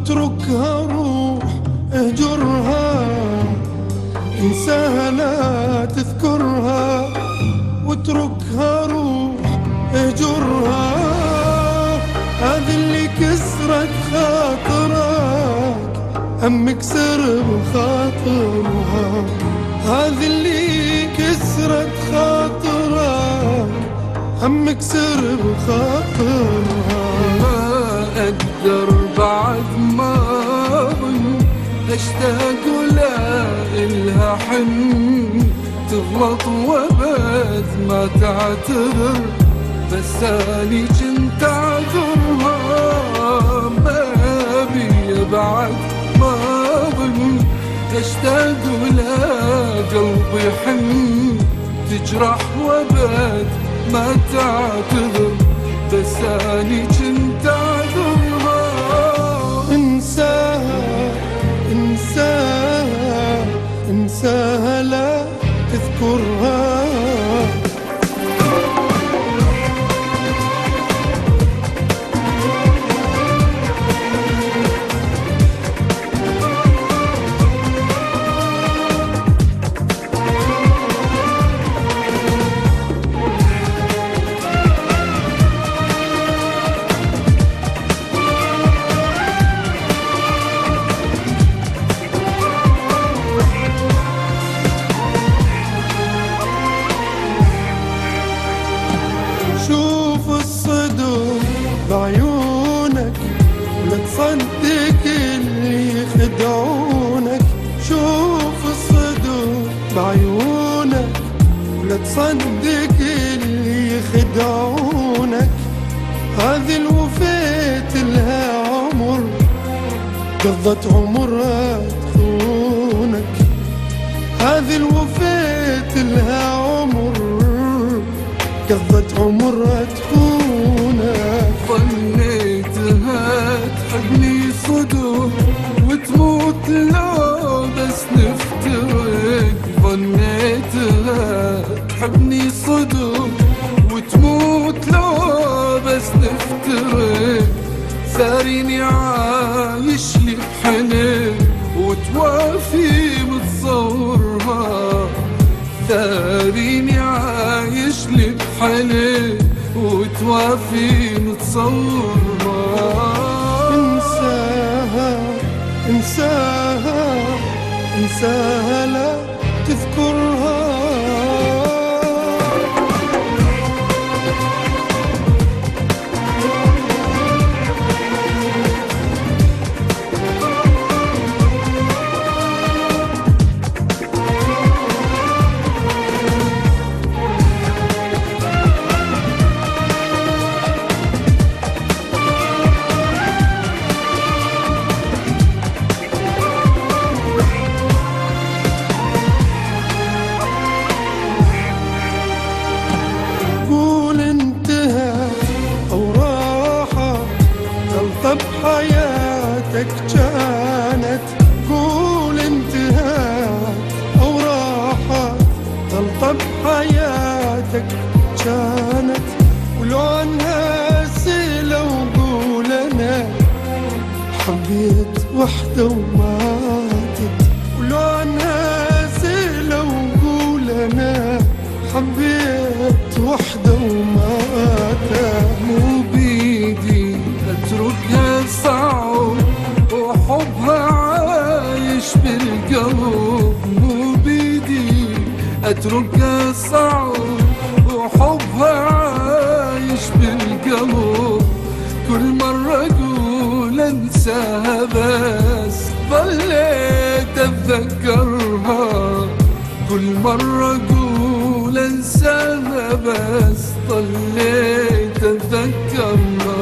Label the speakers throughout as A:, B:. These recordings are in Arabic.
A: واتركها روح اهجرها، انساها لا تذكرها، واتركها روح اهجرها. هذه اللي كسرت خاطرك همك سر بخاطرها، هذه اللي كسرت خاطرك همك سر بخاطرها.
B: ما أقدر بعد ما أظن أشتاق ولا إلها حن، تغلط وبد ما تعتذر، بس أني جنت أعذرها. ما أبي بعد ما أظن أشتاق ولا قلبي حن، تجرح وبد ما تعتذر، بس أني جنت أعذرها.
A: انساها انساها انساها لا تذكرها. شوف الصدق بعيونك ولا تصدق اللي يخدعونك، شوف الصدق بعيونك ولا تصدق اللي يخدعونك. هذه الوفيت لها عمر قضت عمرها تخونك، هذه الوفيت لها عمر قضت عمرها تخونك.
B: ظنيتها تحبني صدق وتموت لو بس نفترق، ظنيتها تحبني صدق وتموت لو بس نفترق. ساريني عايش لي بحنين وتوافي متصورها، ثاريني عايش لي بحنين وتوافي متصورها.
A: انساها انساها انساها لا تذكرها. بحياتك كانت قول انتهت أو راحت، غلطة بحياتك كانت ولو عنها سيلة وقول أنا حبيت وحدة وماتت، ولو عنها سيلة وقول أنا حبيت وحدة وماتت.
B: مو بيدي اتركها صعب وحبها عايش بالقلب، مو بيدي اتركها صعب وحبها عايش بالقلب. كل مرة اقول انساها بس ظليت اتذكرها، كل مرة اقول انساها بس ظليت اتذكرها.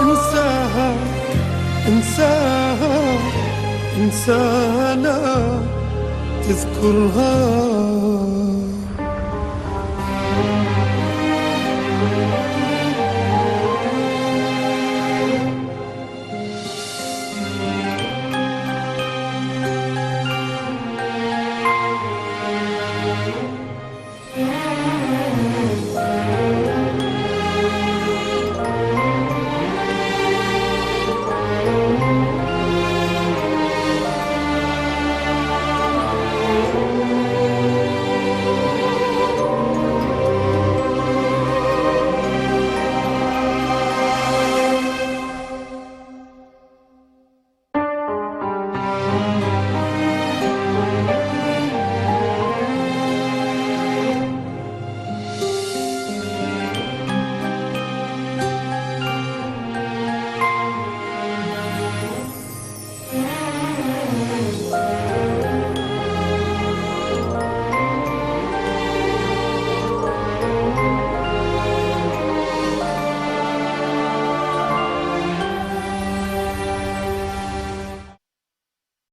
A: انساها انساها انساها لا تذكرها.